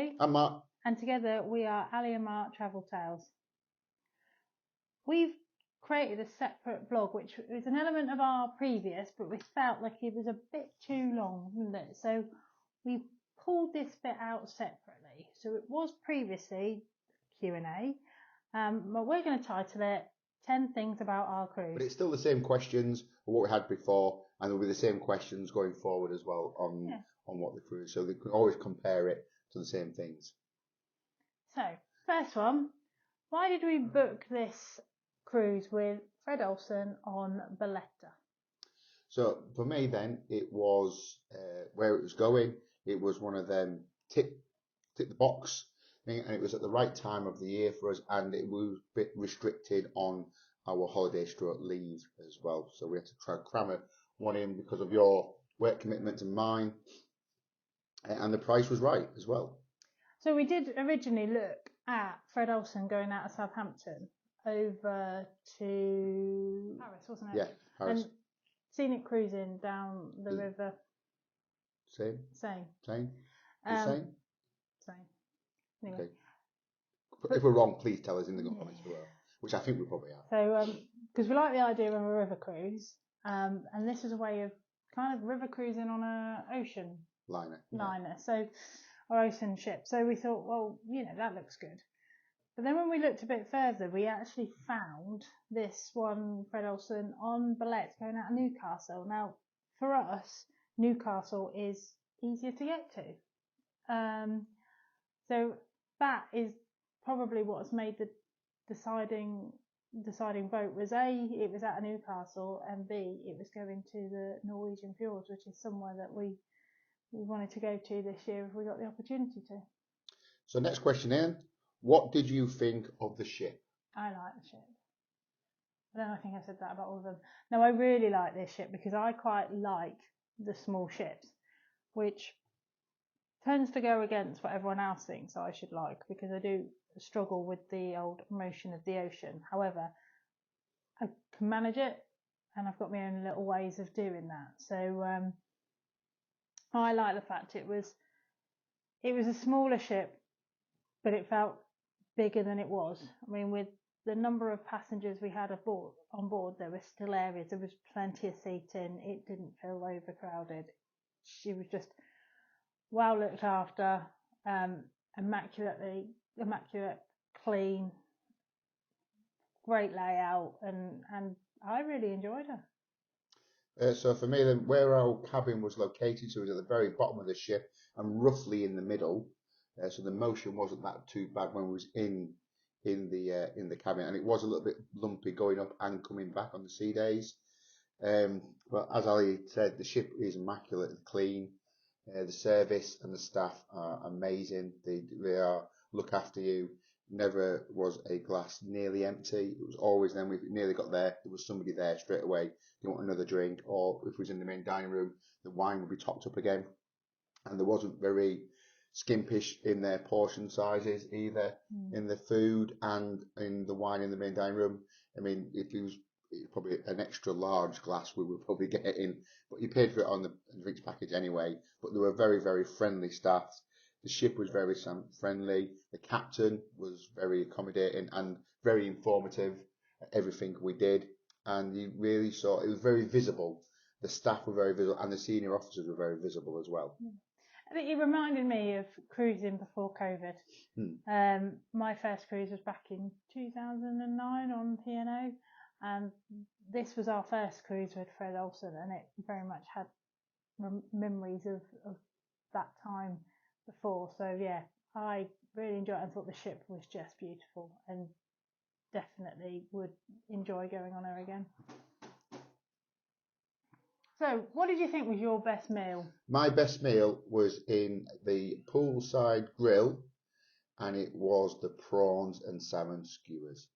Ali. I'm Mark. And together we are Ali and Mark Travel Tales. We've created a separate blog, which is an element of our previous, but we felt like it was a bit too long, wasn't it? So we pulled this bit out separately. So it was previously Q&A, but we're going to title it 10 Things About Our Cruise. But it's still the same questions of what we had before, and there'll be the same questions going forward as well on what the cruise. So they can always compare it to the same things. So, first one, why did we book this cruise with Fred Olsen on Bolette? So for me then, it was where it was going. It was one of them tick the box thing, and it was at the right time of the year for us, and it was a bit restricted on our holiday stroke leave as well. So we had to try to cram one in because of your work commitment and mine, and the price was right as well. So we did originally look at Fred Olsen going out of Southampton over to Paris, wasn't it? Yeah, Paris. And scenic cruising down the river. Same. Same. Same. Anyway. Okay. If we're wrong, please tell us in the comments below, which I think we probably are. So, because we like the idea of a river cruise, and this is a way of kind of river cruising on a ocean liner. So, or ocean ship. So we thought, well, that looks good. But then when we looked a bit further, we actually found this one, Fred Olsen, on Bolette going out of Newcastle. Now, for us, Newcastle is easier to get to. So that is probably what's made the deciding vote was A, it was out of Newcastle, and B, it was going to the Norwegian fjords, which is somewhere that we wanted to go to this year if we got the opportunity to. So next question, Ian. What did you think of the ship? I like the ship. I think I said that about all of them. No, I really like this ship because I quite like the small ships, which tends to go against what everyone else thinks I should like, because I do struggle with the old motion of the ocean. However, I can manage it, and I've got my own little ways of doing that. So I like the fact it was a smaller ship, but it felt bigger than it was. I mean, with the number of passengers we had on board, there were still areas. There was plenty of seating. It didn't feel overcrowded. She was just well looked after, immaculate, clean, great layout, and I really enjoyed her. So for me, then, where our cabin was located, so it was at the very bottom of the ship and roughly in the middle. So the motion wasn't that too bad when we was in the cabin, and it was a little bit lumpy going up and coming back on the sea days. But as Ali said, the ship is immaculate and clean. The service and the staff are amazing. They look after you. Never was a glass nearly empty. It was always then we nearly got there was somebody there straight away. You want another drink, or if it was in the main dining room, the wine would be topped up again. And there wasn't very skimpish in their portion sizes either, in the food and in the wine in the main dining room. I mean, if it was probably an extra large glass we would probably get in, but you paid for it on the drinks package anyway. But they were very, very friendly staff. The ship was very friendly. The captain was very accommodating and very informative at everything we did. And you really saw it was very visible. The staff were very visible, and the senior officers were very visible as well. I think it reminded me of cruising before COVID. My first cruise was back in 2009 on P&O, and this was our first cruise with Fred Olsen, and it very much had memories of that time before. So yeah, I really enjoyed it. I thought the ship was just beautiful, and definitely would enjoy going on her again. So, what did you think was your best meal? My best meal was in the poolside grill, and it was the prawns and salmon skewers.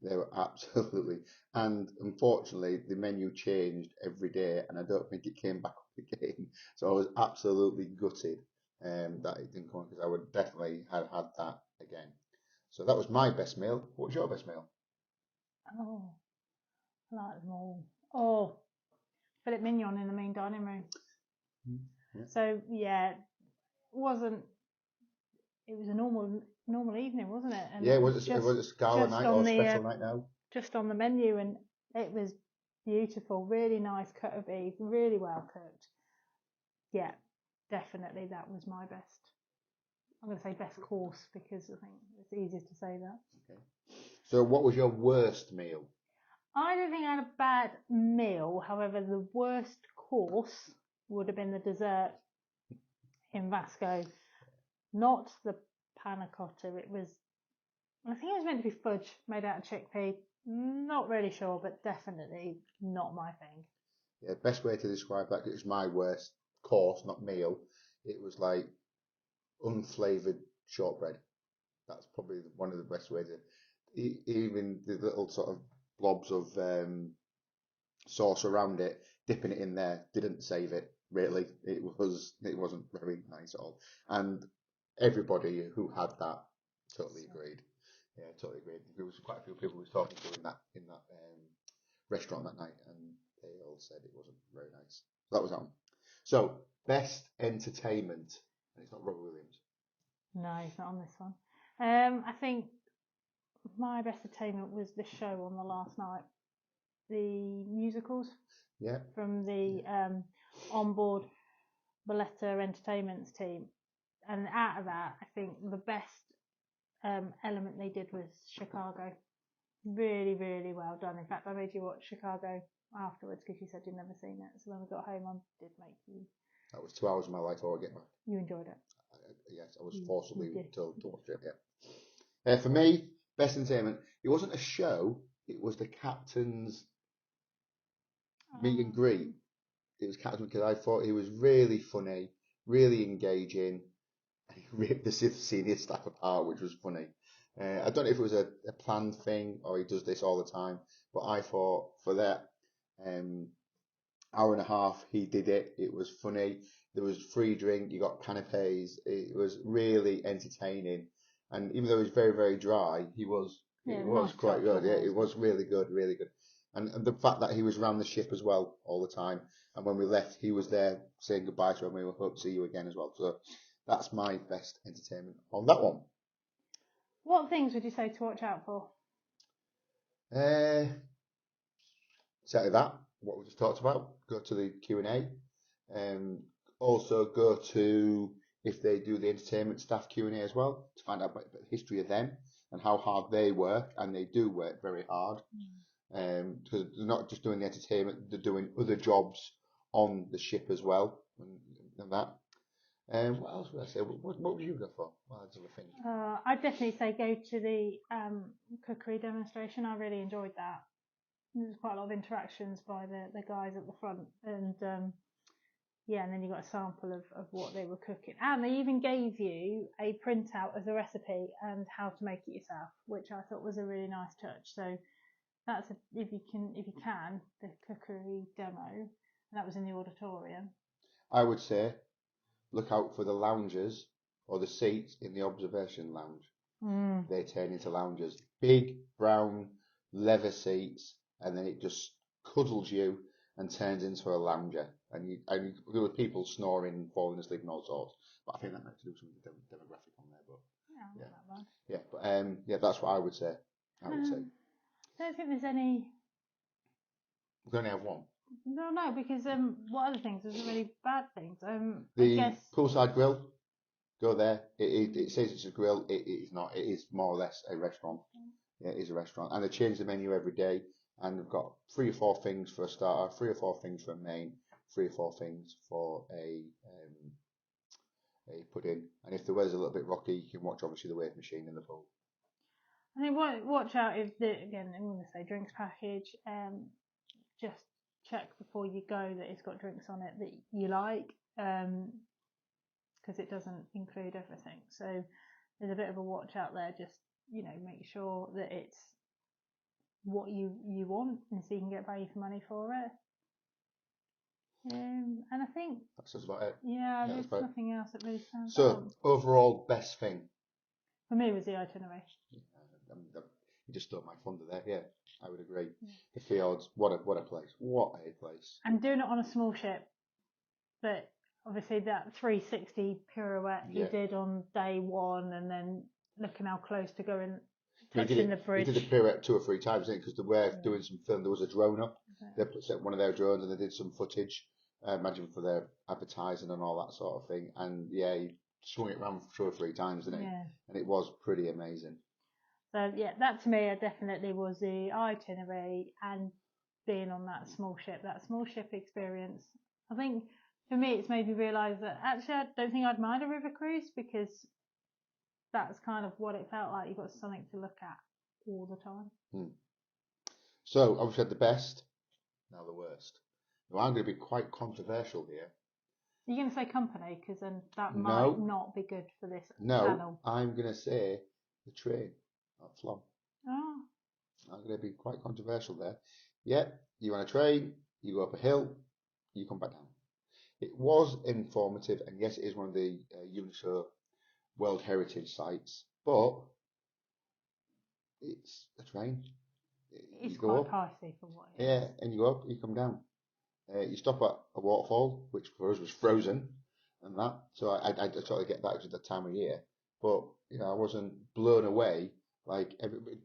They were absolutely, and unfortunately, the menu changed every day, and I don't think it came back up again. So I was absolutely gutted that it didn't come on, because I would definitely have had that again. So that was my best meal. What was your best meal? Oh, I like them all. Oh, filet mignon in the main dining room. Yeah. So yeah, it was a normal evening, wasn't it? And Yeah, it was was it was it gala just night on or the special night now? just on the menu, and it was beautiful. Really nice cut of beef, really well cooked. Yeah, definitely that was my best. I'm going to say best course because I think it's easier to say that. Okay. So, what was your worst meal? I don't think I had a bad meal. However, the worst course would have been the dessert in Vasco. Not the panna cotta. It was, I think it was meant to be fudge made out of chickpea. Not really sure, but definitely not my thing. Yeah, best way to describe that, 'cause it's my worst course, not meal. It was like unflavoured shortbread. That's probably one of the best ways. Even the little sort of blobs of sauce around it, dipping it in there, didn't save it. Really, it wasn't very nice at all. And everybody who had that totally agreed. Yeah, totally agreed. There was quite a few people who was talking to in that restaurant that night, and they all said it wasn't very nice. So that was on. So best entertainment, and it's not Robert Williams. No, he's not on this one. I think my best entertainment was the show on the last night, the musicals. Yeah. From the onboard Bolette Entertainment's team, and out of that, I think the best element they did was Chicago. Really, really well done. In fact, I made you watch Chicago afterwards because you said you'd never seen it. So when we got home, I did make you. That was 2 hours of my life before I get back. You enjoyed it. Yes, I was forcibly told to watch it. Yeah. For me, best entertainment. It wasn't a show. It was the captain's meet and greet. It was captain because I thought he was really funny, really engaging, and he ripped the senior staff apart, which was funny. I don't know if it was a planned thing or he does this all the time, but I thought for that hour and a half he did it. It was funny. There was free drink. You got canapes. It was really entertaining. And even though it was very, very dry, it was nice quite touch, good. wasn't Yeah, it? it was really good, really good. And the fact that he was around the ship as well all the time. And when we left, he was there saying goodbye to him. We hope to see you again as well. So that's my best entertainment on that one. What things would you say to watch out for? Exactly that. What we just talked about. Go to the Q&A. Also go to, if they do the entertainment staff Q&A as well, to find out about the history of them and how hard they work. And they do work very hard. Because they're not just doing the entertainment, they're doing other jobs on the ship as well, and that. What else would I say? What would you go for? I'd definitely say go to the cookery demonstration. I really enjoyed that. There was quite a lot of interactions by the guys at the front, and yeah, and then you got a sample of what they were cooking, and they even gave you a printout of the recipe and how to make it yourself, which I thought was a really nice touch. So that's if you can the cookery demo, and that was in the auditorium. I would say look out for the lounges or the seats in the observation lounge. They turn into lounges, big brown leather seats, and then it just cuddles you and turns into a lounger. And there were people snoring, falling asleep, and all sorts. But I think that might do some demographic on there. But yeah, that's what I would say. I don't think there's any. We only have one. No, because what other things? There's really bad things. The I guess poolside grill. Go there. It says it's a grill. It is not. It is more or less a restaurant. Yeah, it is a restaurant, and they change the menu every day. And they've got 3 or 4 things for a starter, 3 or 4 things for a main, 3 or 4 things for a pudding. And if the weather's a little bit rocky, you can watch obviously the wave machine in the pool. I think watch out if again I'm going to say drinks package. Just check before you go that it's got drinks on it that you like, because it doesn't include everything. So there's a bit of a watch out there. Just make sure that it's what you want, and so you can get value for money for it. And I think that's just about it. Yeah, there's nothing else that really stands out. So overall, best thing for me was the itinerary. You just stole my thunder there. Yeah, I would agree. The fjords, what a place! What a place! And doing it on a small ship, but obviously that 360 pirouette he Yeah. did on day one, and then looking how close to going, He did touching it. the bridge. He did the pirouette 2 or 3 times, didn't he? Because they were Yeah. doing some film. There was a drone up. Yeah. They set one of their drones and they did some footage. Imagine for their advertising and all that sort of thing. And yeah, he swung it around 2 or 3 times, didn't he? Yeah. And it was pretty amazing. So yeah, that to me definitely was the itinerary and being on that small ship experience. I think for me it's made me realise that actually I don't think I'd mind a river cruise, because that's kind of what it felt like. You've got something to look at all the time. So obviously had the best, now the worst. Now I'm going to be quite controversial here. You're going to say company, because then that No. might not be good for this channel. I'm going to say the train at Flom. Oh. I'm going to be quite controversial there. Yeah, you're on a train, you go up a hill, you come back down. It was informative, and yes, it is one of the UNESCO World Heritage Sites, but it's a train. It's you go quite up, pricey for what it is. yeah, and you go up, you come down. You stop at a waterfall, which for us was frozen, and that. So I totally get that because of the time of year. But you know, I wasn't blown away like everybody.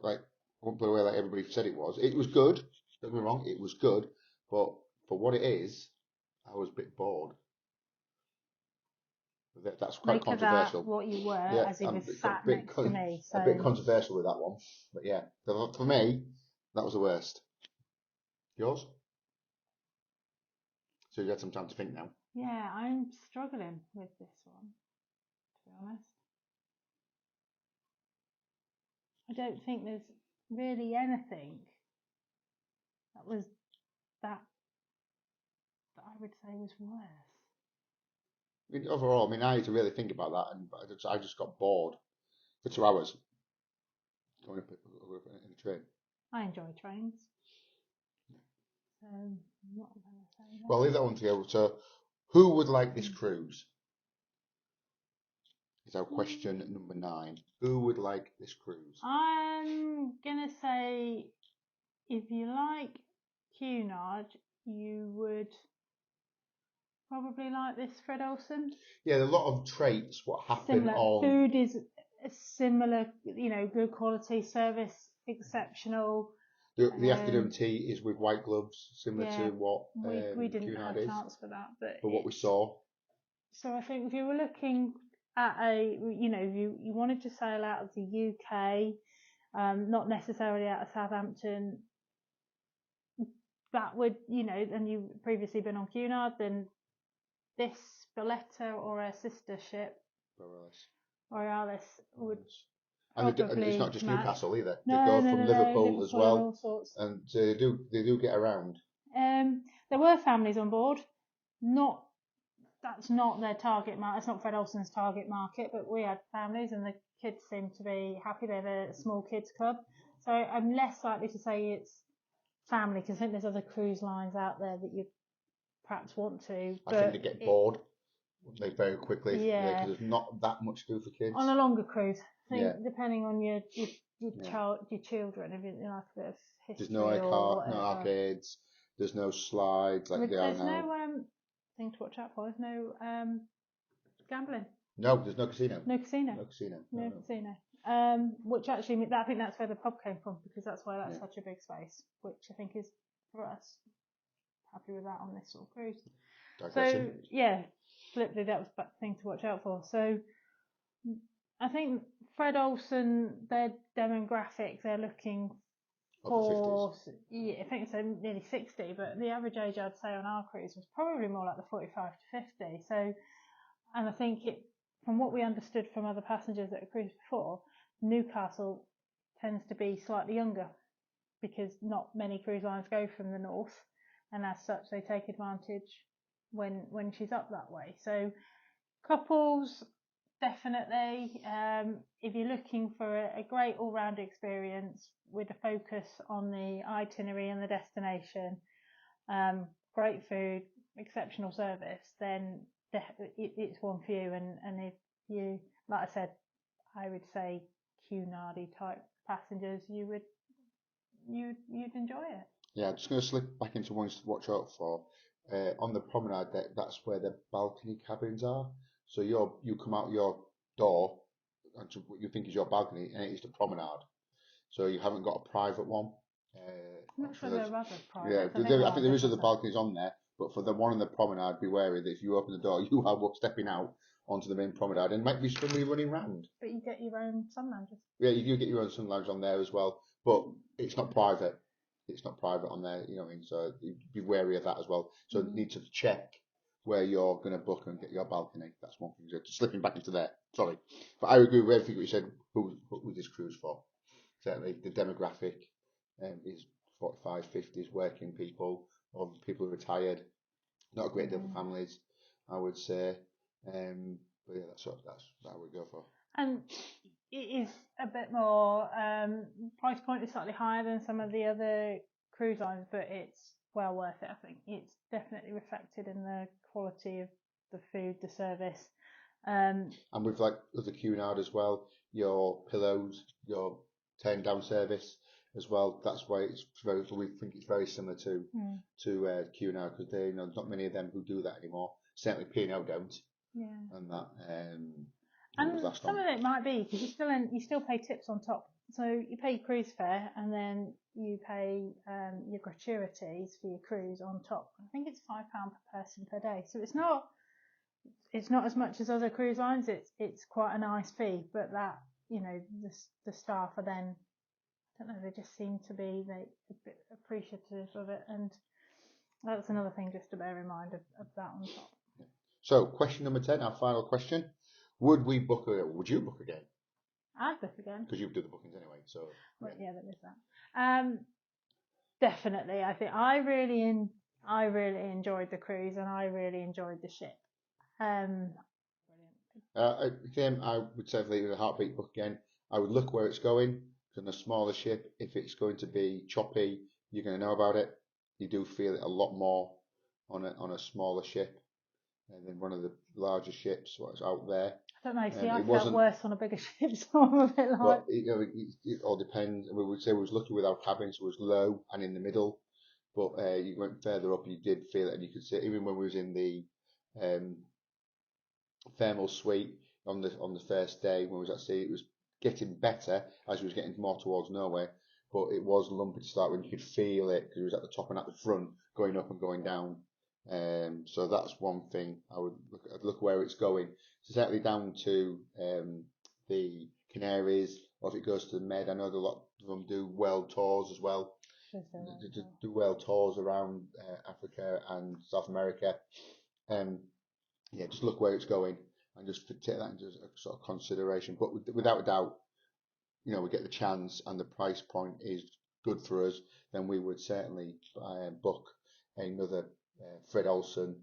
Like I wasn't blown away like everybody said it was. It was good. Don't get me wrong, it was good. But for what it is, I was a bit bored. That's quite Make of controversial. that what you were, Yeah, as he I'm was sat next to me. So a bit controversial with that one. But yeah, for me, that was the worst. Yours? So you had some time to think now. yeah, I'm struggling with this one, to be honest. I don't think there's really anything that was that I would say was worse. I mean, overall, I mean, I had to really think about that, and I just got bored for 2 hours going up in a train. I enjoy trains. So I'm not going to say that. Well, I'll leave that one to you. So, who would like this cruise? Is our question number 9. Who would like this cruise? I'm going to say, if you like Cunard, you would probably like this Fred Olsen. Yeah, a lot of traits. What happened Similar on food is similar, good quality, service exceptional. the afternoon tea is with white gloves, similar to what we didn't Cunard have a is, chance for that, but what we saw. So I think if you were looking at if you wanted to sail out of the UK, not necessarily out of Southampton, that would, and you've previously been on Cunard, then this Bolette or a sister ship, Borealis, would And probably it's not just match. Newcastle either. No, They go no, from no, Liverpool as well, and all sorts. and they do get around. There were families on board. That's not their target market. It's not Fred Olsen's target market, but we had families, and the kids seemed to be happy. They have a small kids club, so I'm less likely to say it's family, because I think there's other cruise lines out there that you perhaps want to. I think they get bored very quickly. Yeah, because there's not that much to do for kids. on a longer cruise, I think, Yeah. depending on your children, if you like a bit of history. There's no arcades. There's no slides like there are now. There's no thing to watch out for. There's no gambling. No, there's no casino. No casino. No casino. No casino. Which actually, I think that's where the pub came from, because that's why that's such a big space, which I think is, for us, happy with that on this sort of cruise. Digression. So yeah, literally that was the thing to watch out for. So I think Fred Olsen, their demographic, they're looking for, I think it's nearly 60, but the average age I'd say on our cruise was probably more like the 45 to 50. So, and I think from what we understood from other passengers that have cruised before, Newcastle tends to be slightly younger, because not many cruise lines go from the north, and as such they take advantage when she's up that way. So couples, definitely. If you're looking for a great all-round experience with a focus on the itinerary and the destination, great food, exceptional service, then it's one for you. And if you, like I said, I would say Cunardy type passengers, you'd enjoy it. Yeah, I'm just going to slip back into ones to watch out for. on the promenade deck, that's where the balcony cabins are. So you come out your door onto what you think is your balcony, and it is the promenade. So you haven't got a private one. I'm not sure there are other private. Yeah, I think there is other balconies on there, but for the one on the promenade, be wary that if you open the door, you are stepping out onto the main promenade, and might be somebody running round. But you get your own sun lounges. Yeah, you do get your own sun lounge on there as well, but it's not private. It's not private on there, you know what I mean? So be wary of that as well. So you need to check where you're going to book and get your balcony. That's one thing. So slipping back into there. Sorry. But I agree with everything you said. Who this cruise for? Certainly the demographic is 45, 50s, working people, or people who are retired. Not a great deal for families, I would say. But yeah, that's what I would go for. And it is a bit more, price point is slightly higher than some of the other cruise lines, but it's well worth it, I think. It's definitely reflected in the quality of the food, the service. And with like the Cunard as well, your pillows, your turn down service as well. That's why we think it's very similar to Cunard, because there's not many of them who do that anymore. Certainly P&O don't. Yeah. And that. And some of it might be because you still pay tips on top. So you pay cruise fare and then you pay your gratuities for your cruise on top. I think it's £5 per person per day. So it's not as much as other cruise lines. It's quite a nice fee, but that the staff are then, I don't know, they just seem to be a bit appreciative of it, and that's another thing just to bear in mind of that on top. So question number 10, our final question. Would you book again? I'd book again. Because you do the bookings anyway, so. Well, yeah, there is that. Definitely. I think I really enjoyed the cruise, and I really enjoyed the ship. Again, I would say with a heartbeat book again. I would look where it's going. On a smaller ship, if it's going to be choppy, you're going to know about it. You do feel it a lot more on a smaller ship than one of the larger ships what's out there. I don't know. See, I felt worse on a bigger ship, so I'm a bit like. But it all depends. We would say we was lucky with our cabin, so it was low and in the middle. But you went further up, you did feel it, and you could see even when we was in the thermal suite on the first day when we was at sea, it was getting better as we was getting more towards Norway. But it was lumpy to start when you could feel it because it was at the top and at the front, going up and going down. So that's one thing I would look where it's going. So certainly down to the Canaries, or if it goes to the Med. I know that a lot of them do world tours as well. Do world tours around Africa and South America. Yeah, just look where it's going and just take that into sort of consideration. But without a doubt, we get the chance and the price point is good for us, then we would certainly book another Fred Olsen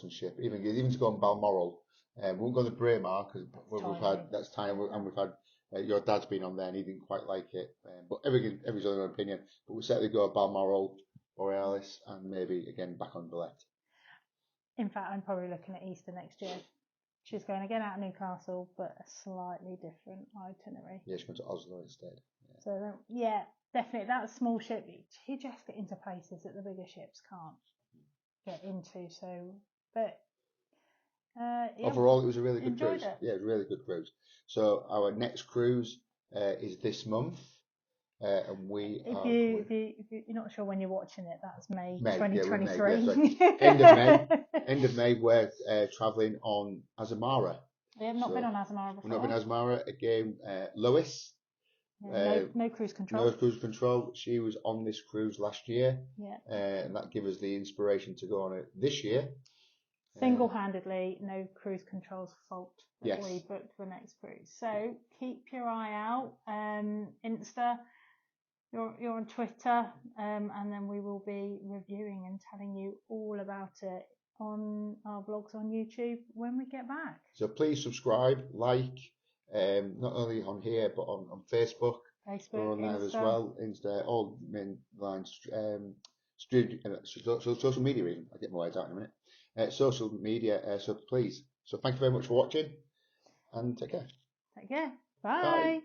ship, even to go on Balmoral. We won't go on the Braemar because that's tiny, and we've had your dad's been on there and he didn't quite like it. But everybody's other opinion. But we'll certainly go on Balmoral, Borealis, and maybe again back on Bolette. In fact, I'm probably looking at Easter next year. She's going again out of Newcastle, but a slightly different itinerary. Yeah, she's going to Oslo instead. Yeah. So yeah, definitely that small ship. You just get into places that the bigger ships can't get into. So, but overall, it was a really good cruise. Yeah, it was a really good cruise. So our next cruise is this month. And if you're not sure when you're watching it, that's May 2023. Yeah, end of May, we're travelling on Azamara. We have not been on Azamara before. We've not been on Azamara. Again, Lois. No cruise control. No cruise control. She was on this cruise last year. Yeah. And that gave us the inspiration to go on it this year. Single-handedly, no cruise control's fault that we booked the next cruise. So keep your eye out. Insta. You're on Twitter, and then we will be reviewing and telling you all about it on our vlogs on YouTube when we get back. So please subscribe, like, not only on here but on Facebook. We're on there as well. Insta, all main lines, social media even. I'll get my words out in a minute. Social media. So please. So thank you very much for watching, and take care. Take care. Bye.